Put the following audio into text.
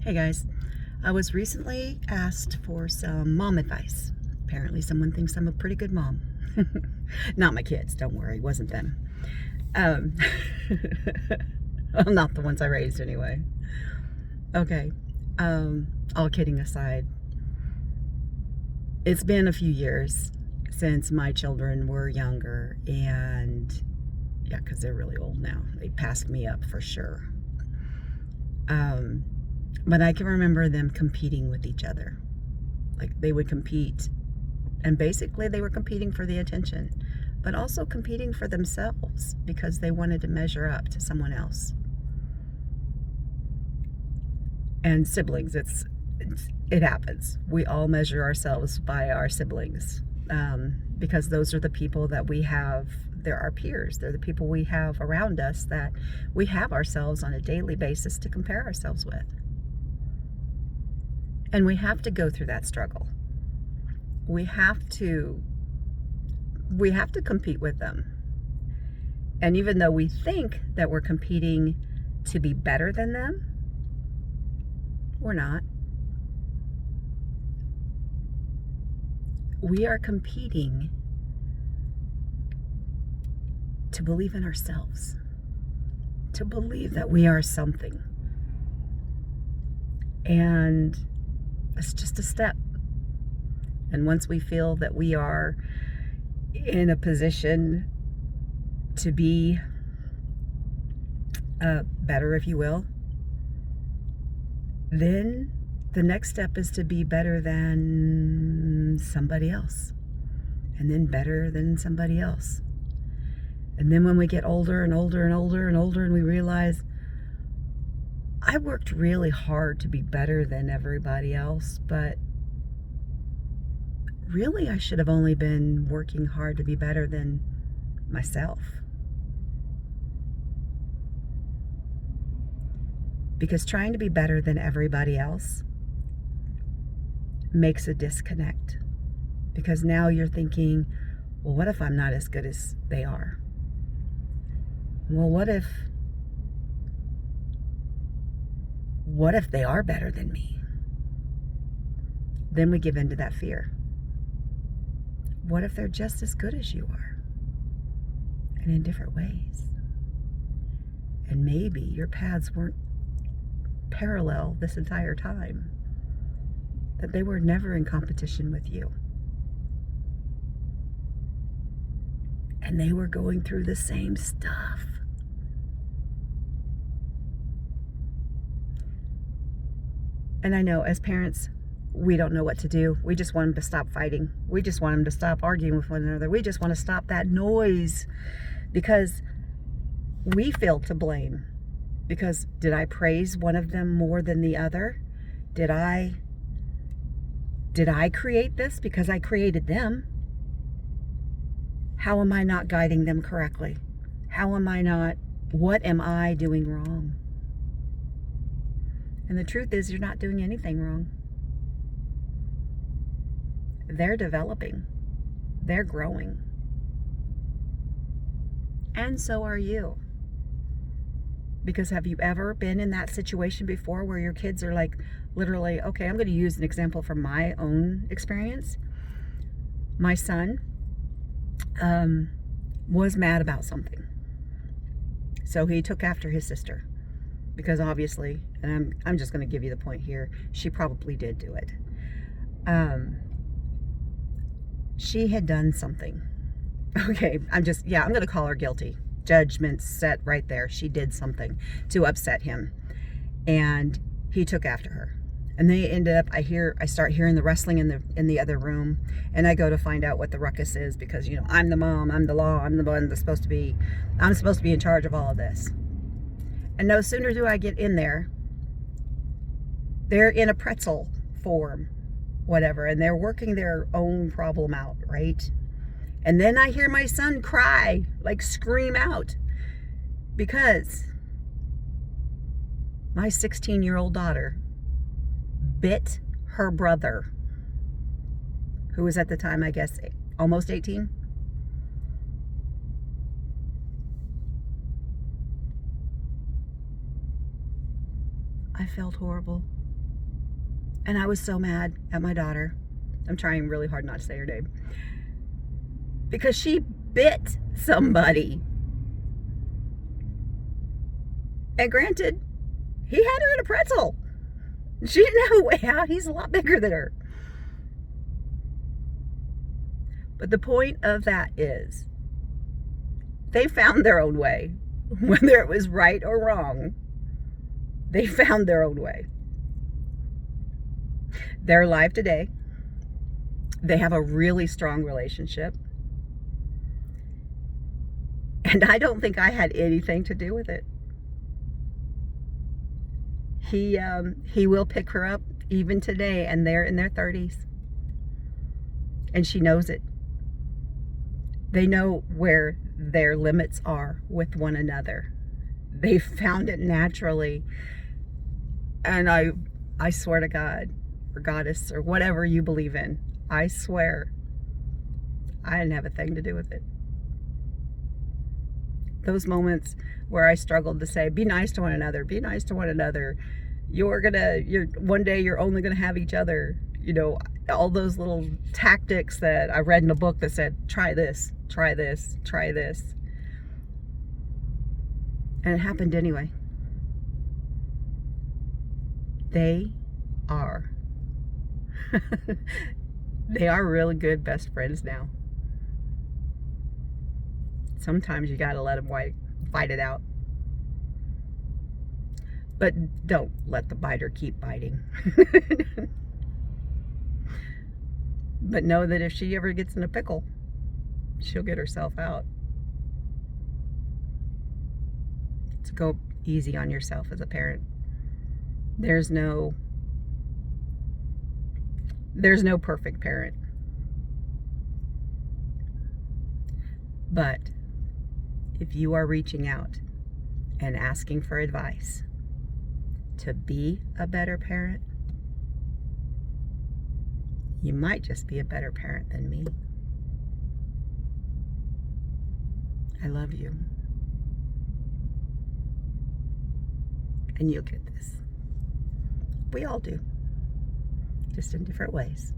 Hey guys, I was recently asked for some mom advice. Apparently, someone thinks I'm a pretty good mom. Not my kids, don't worry, it wasn't them. Um, well, not the ones I raised anyway. Okay, all kidding aside, it's been a few years since my children were younger, and yeah, because they're really old now. They passed me up for sure. Um, but I can remember them competing with each other. Like they would compete, and basically they were competing for the attention, but also competing for themselves because they wanted to measure up to someone else. And siblings, it happens. We all measure ourselves by our siblings, because those are the people that we have. They're our peers. They're the people we have around us that we have ourselves on a daily basis to compare ourselves with. And we have to go through that struggle. We have to compete with them. And even though we think that we're competing to be better than them, we're not. We are competing to believe in ourselves, to believe that we are something. And it's just a step. And once we feel that we are in a position to be better, if you will, then the next step is to be better than somebody else, and then better than somebody else. And then when we get older and older and older and older, and we realize, I worked really hard to be better than everybody else, but really I should have only been working hard to be better than myself. Because trying to be better than everybody else makes a disconnect. Because now you're thinking, well, what if I'm not as good as they are? Well, what if they are better than me? Then we give in to that fear. What if they're just as good as you are, and in different ways? And maybe your paths weren't parallel this entire time, that they were never in competition with you. And they were going through the same stuff. And I know as parents, we don't know what to do. We just want them to stop fighting. We just want them to stop arguing with one another. We just want to stop that noise, because we feel to blame. Because did I praise one of them more than the other? Did I create this because I created them? How am I not guiding them correctly? What am I doing wrong? And the truth is, you're not doing anything wrong. They're developing. They're growing. And so are you. Because have you ever been in that situation before where your kids are like, literally, okay, I'm going to use an example from my own experience. My son was mad about something. So he took after his sister. Because obviously, and I'm just going to give you the point here, she probably did do it. She had done something. Okay, I'm going to call her guilty. Judgment set right there. She did something to upset him, and he took after her. And they ended up, I start hearing the wrestling in the other room, and I go to find out what the ruckus is, because I'm the mom, I'm the law, I'm the one that's supposed to be in charge of all of this. And no sooner do I get in there, they're in a pretzel form, whatever, and they're working their own problem out, right? And then I hear my son cry, like scream out, because my 16-year-old daughter bit her brother, who was at the time, I guess, almost 18. I felt horrible. And I was so mad at my daughter. I'm trying really hard not to say her name. Because she bit somebody. And granted, he had her in a pretzel. She didn't have a way out. He's a lot bigger than her. But the point of that is, they found their own way. Whether it was right or wrong, they found their own way. They're alive today. They have a really strong relationship. And I don't think I had anything to do with it. He will pick her up even today, and they're in their 30s. And she knows it. They know where their limits are with one another. They found it naturally. And I swear to God, or goddess, or whatever you believe in, I swear, I didn't have a thing to do with it. Those moments where I struggled to say, be nice to one another, be nice to one another. One day you're only gonna have each other. You know, all those little tactics that I read in a book that said, try this, try this, try this. And it happened anyway. They are. They are really good best friends now. Sometimes you gotta let them fight it out. But don't let the biter keep biting. But know that if she ever gets in a pickle, she'll get herself out. So go easy on yourself as a parent. There's no perfect parent. But if you are reaching out and asking for advice to be a better parent, you might just be a better parent than me. I love you. And you'll get this. We all do. Just in different ways.